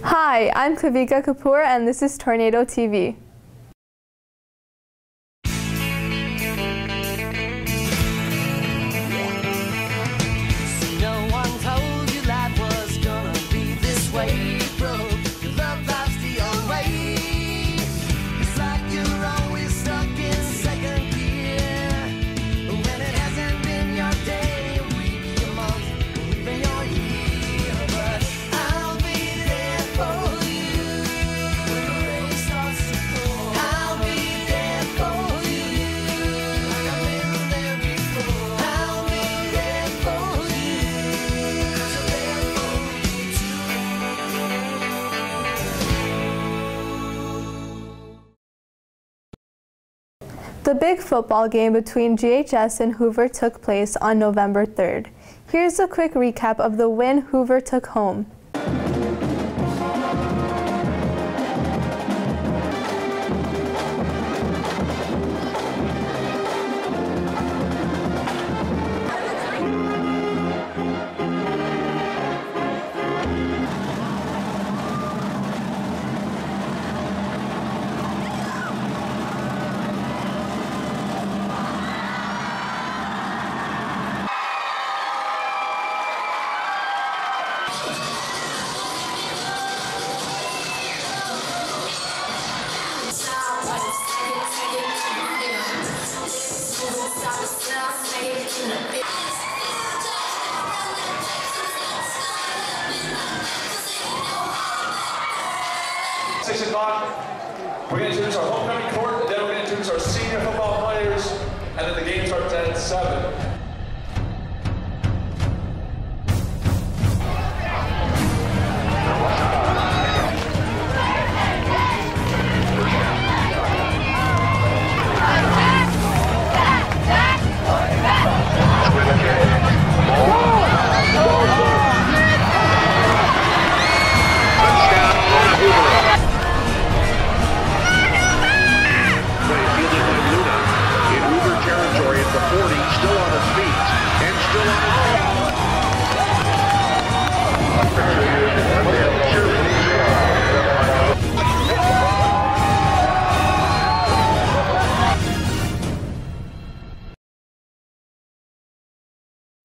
Hi, I'm Kavika Kapoor and this is Tornado TV. The big football game between GHS and Hoover took place on November 3rd. Here's a quick recap of the win Hoover took home. We're going to introduce our homecoming court, then we're going to introduce our senior football players, and then the game starts at 7.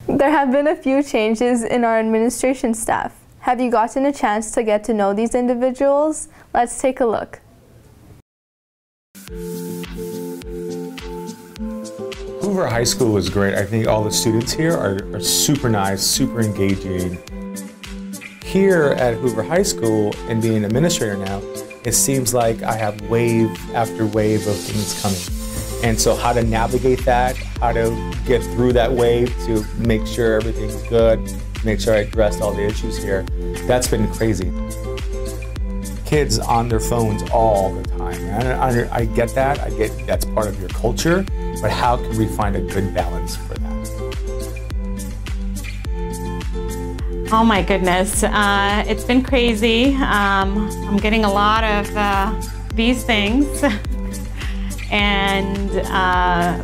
There have been a few changes in our administration staff. Have you gotten a chance to get to know these individuals? Let's take a look. Hoover High School is great. I think all the students here are super nice, super engaging. Here at Hoover High School, and being an administrator now, it seems like I have wave after wave of things coming. And so how to navigate that, how to get through that wave to make sure everything's good, make sure I addressed all the issues here, that's been crazy. Kids on their phones all the time. I get that, I get that's part of your culture, but how can we find a good balance for that? Oh my goodness, it's been crazy. I'm getting a lot of these things.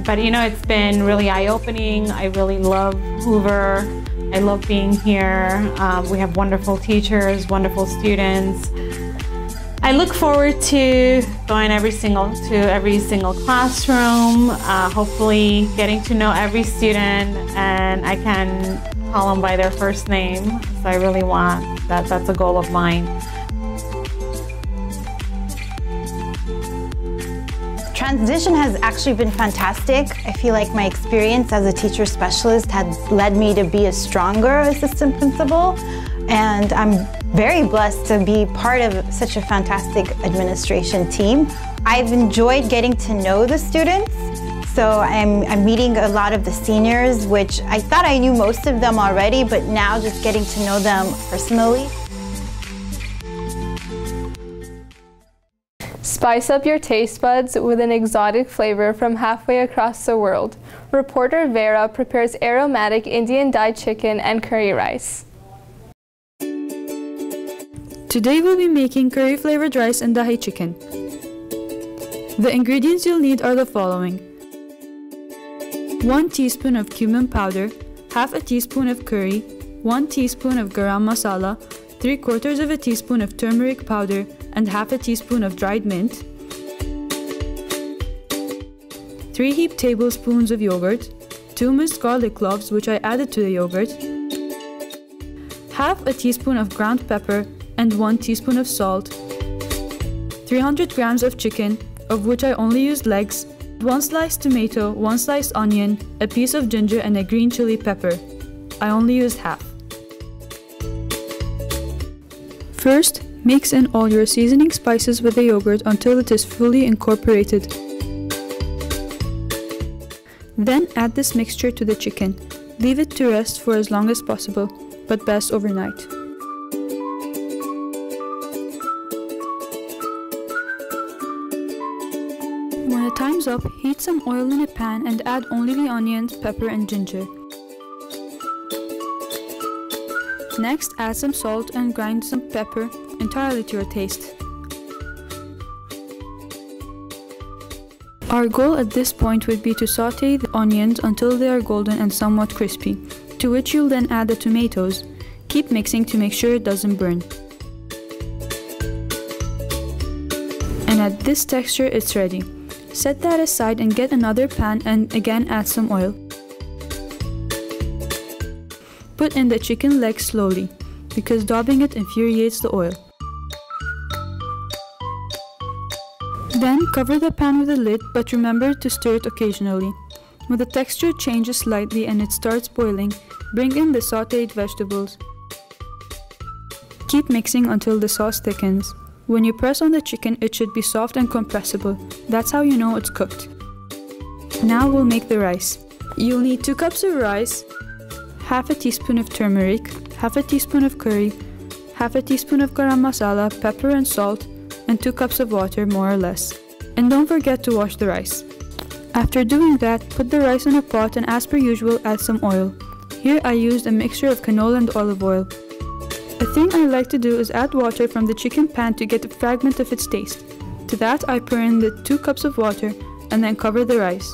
But you know, it's been really eye-opening. I really love Hoover. I love being here. We have wonderful teachers, wonderful students. I look forward to going to every single classroom, hopefully getting to know every student, and I can call them by their first name. So I really want that. That's a goal of mine. Transition has actually been fantastic. I feel like my experience as a teacher specialist has led me to be a stronger assistant principal, and I'm very blessed to be part of such a fantastic administration team. I've enjoyed getting to know the students, so I'm meeting a lot of the seniors, which I thought I knew most of them already, but now just getting to know them personally. Spice up your taste buds with an exotic flavor from halfway across the world. Reporter Vera prepares aromatic Indian dyed chicken and curry rice. Today we'll be making curry-flavored rice and dahi chicken. The ingredients you'll need are the following: 1 teaspoon of cumin powder, half a teaspoon of curry, 1 teaspoon of garam masala, 3/4 of a teaspoon of turmeric powder and half a teaspoon of dried mint, 3 heaped tablespoons of yogurt, 2 minced garlic cloves which I added to the yogurt, half a teaspoon of ground pepper and 1 teaspoon of salt, 300 grams of chicken, of which I only used legs, 1 sliced tomato, 1 sliced onion, a piece of ginger and a green chili pepper. I only used half. First, mix in all your seasoning spices with the yogurt until it is fully incorporated. Then add this mixture to the chicken. Leave it to rest for as long as possible, but best overnight. When the time's up, heat some oil in a pan and add only the onions, pepper and ginger. Next, add some salt and grind some pepper, entirely to your taste. Our goal at this point would be to saute the onions until they are golden and somewhat crispy, to which you'll then add the tomatoes. Keep mixing to make sure it doesn't burn. And at this texture, it's ready. Set that aside and get another pan and again add some oil. Put in the chicken legs slowly, because daubing it infuriates the oil. Then cover the pan with a lid, but remember to stir it occasionally. When the texture changes slightly and it starts boiling, bring in the sautéed vegetables. Keep mixing until the sauce thickens. When you press on the chicken, it should be soft and compressible. That's how you know it's cooked. Now we'll make the rice. You'll need 2 cups of rice, half a teaspoon of turmeric, half a teaspoon of curry, half a teaspoon of garam masala, pepper and salt, and 2 cups of water, more or less. And don't forget to wash the rice. After doing that, put the rice in a pot and as per usual, add some oil. Here I used a mixture of canola and olive oil. A thing I like to do is add water from the chicken pan to get a fragment of its taste. To that I pour in the 2 cups of water and then cover the rice.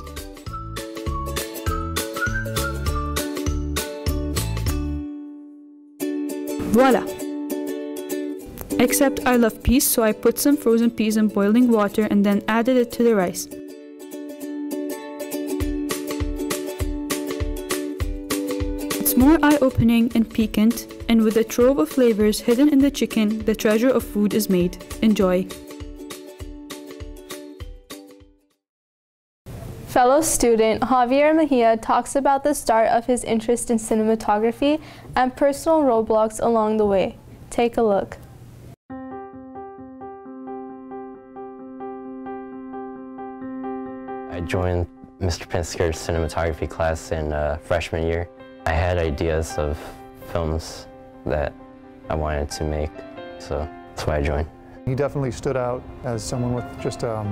Voila! Except I love peas, so I put some frozen peas in boiling water and then added it to the rice. It's more eye-opening and piquant, and with a trove of flavors hidden in the chicken, the treasure of food is made. Enjoy! Fellow student Javier Mejia talks about the start of his interest in cinematography and personal roadblocks along the way. Take a look. I joined Mr. Pinsker's cinematography class in freshman year. I had ideas of films that I wanted to make, so that's why I joined. He definitely stood out as someone with just a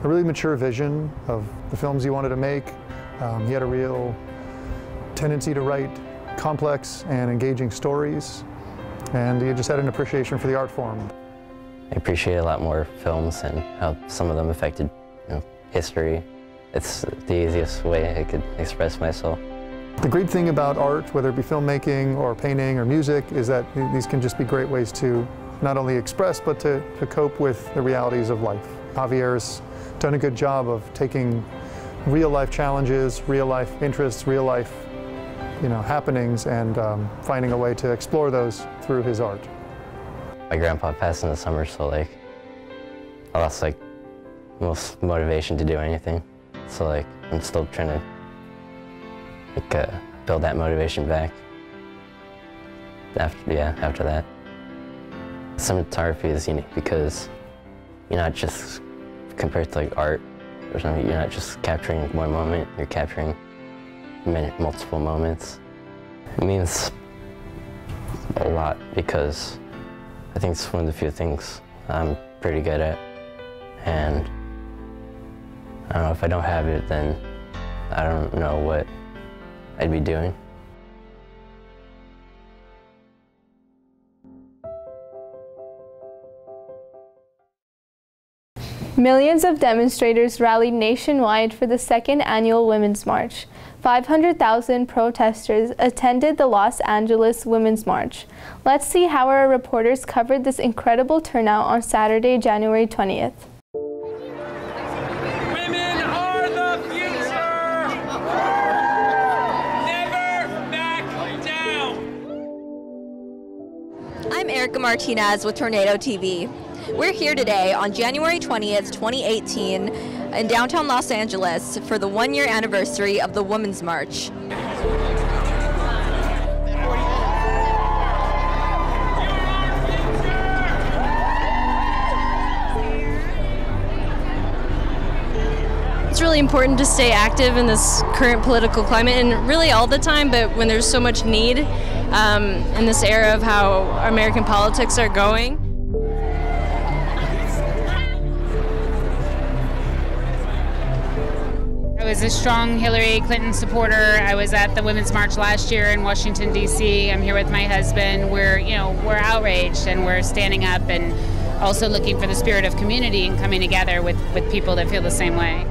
really mature vision of the films he wanted to make. He had a real tendency to write complex and engaging stories, and he just had an appreciation for the art form. I appreciate a lot more films and how some of them affected, history. It's the easiest way I could express myself. The great thing about art, whether it be filmmaking or painting or music, is that these can just be great ways to not only express, but to cope with the realities of life. Javier's done a good job of taking real-life challenges, real-life interests, real-life happenings, and finding a way to explore those through his art. My grandpa passed in the summer, so I lost most motivation to do anything. So I'm still trying to build that motivation back after that. Cinematography is unique because you're not just, compared to art or something, you're not just capturing one moment, you're capturing multiple moments. It means a lot because I think it's one of the few things I'm pretty good at, and I don't know, if I don't have it, then I don't know what I'd be doing. Millions of demonstrators rallied nationwide for the 2nd annual Women's March. 500,000 protesters attended the Los Angeles Women's March. Let's see how our reporters covered this incredible turnout on Saturday, January 20th. Women are the future! Never back down! I'm Erica Martinez with Tornado TV. We're here today on January 20th, 2018 in downtown Los Angeles for the one-year anniversary of the Women's March. It's really important to stay active in this current political climate, and really all the time, but when there's so much need in this era of how American politics are going. I was a strong Hillary Clinton supporter. I was at the Women's March last year in Washington, D.C. I'm here with my husband. We're outraged and we're standing up and also looking for the spirit of community and coming together with people that feel the same way.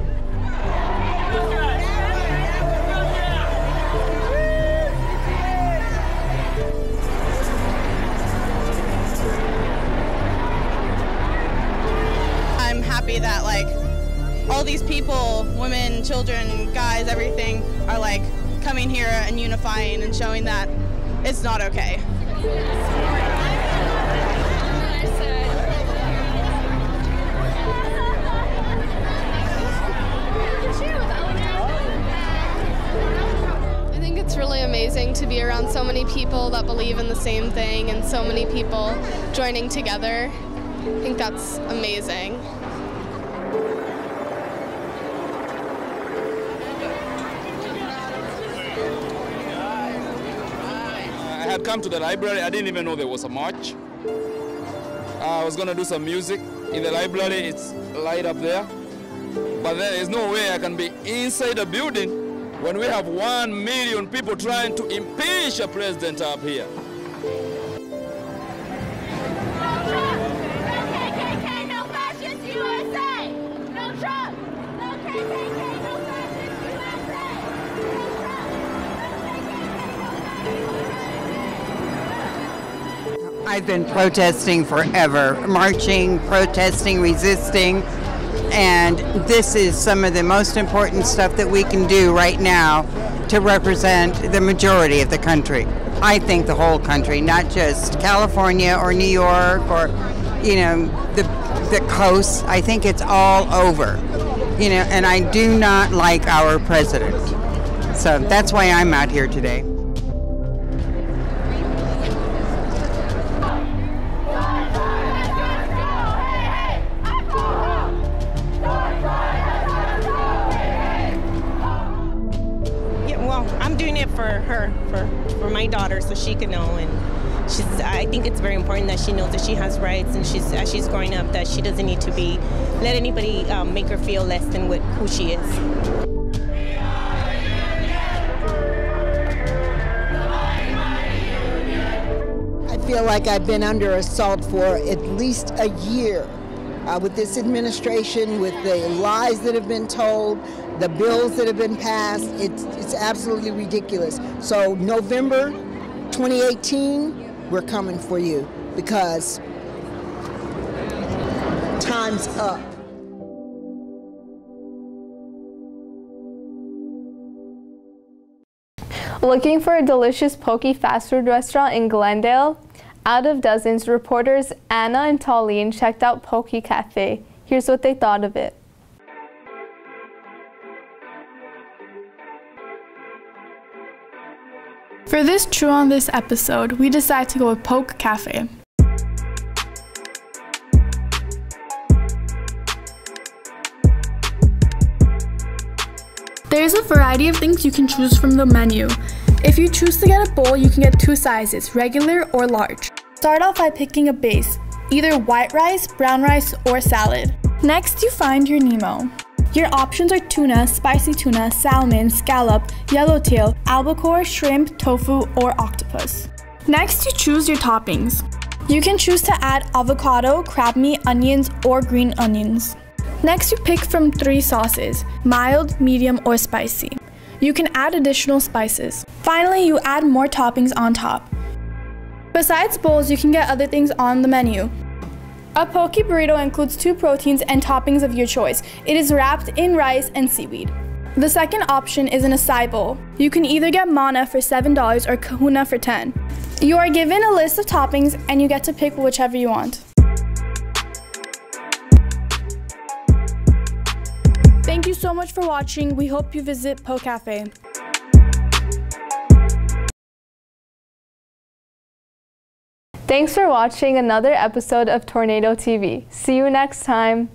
I'm happy that all these people, women, children, guys, everything, are coming here and unifying and showing that it's not okay. I think it's really amazing to be around so many people that believe in the same thing and so many people joining together. I think that's amazing. I had come to the library. I didn't even know there was a march. I was going to do some music in the library. It's light up there. But there is no way I can be inside the building when we have 1 million people trying to impeach a president up here. I've been protesting forever, marching, protesting, resisting, and this is some of the most important stuff that we can do right now to represent the majority of the country. I think the whole country, not just California or New York or, the coast. I think it's all over, and I do not like our president. So that's why I'm out here today. I'm doing it for her, for my daughter, so she can know. And I think it's very important that she knows that she has rights, and as she's growing up, that she doesn't need to let anybody make her feel less than who she is. I feel like I've been under assault for at least a year with this administration, with the lies that have been told, the bills that have been passed. It's absolutely ridiculous. So November 2018, we're coming for you because time's up. Looking for a delicious poke fast food restaurant in Glendale? Out of dozens, reporters Anna and Tauline checked out Poke Cafe. Here's what they thought of it. For this True on This episode, we decided to go with Poke Cafe. There's a variety of things you can choose from the menu. If you choose to get a bowl, you can get 2 sizes, regular or large. Start off by picking a base, either white rice, brown rice, or salad. Next, you find your Nemo. Your options are tuna, spicy tuna, salmon, scallop, yellowtail, albacore, shrimp, tofu, or octopus. Next, you choose your toppings. You can choose to add avocado, crab meat, onions, or green onions. Next, you pick from 3 sauces, mild, medium, or spicy. You can add additional spices. Finally, you add more toppings on top. Besides bowls, you can get other things on the menu. A poke burrito includes 2 proteins and toppings of your choice. It is wrapped in rice and seaweed. The second option is an acai bowl. You can either get mana for $7 or kahuna for $10. You are given a list of toppings and you get to pick whichever you want. Thank you so much for watching. We hope you visit Po Cafe. Thanks for watching another episode of Tornado TV. See you next time.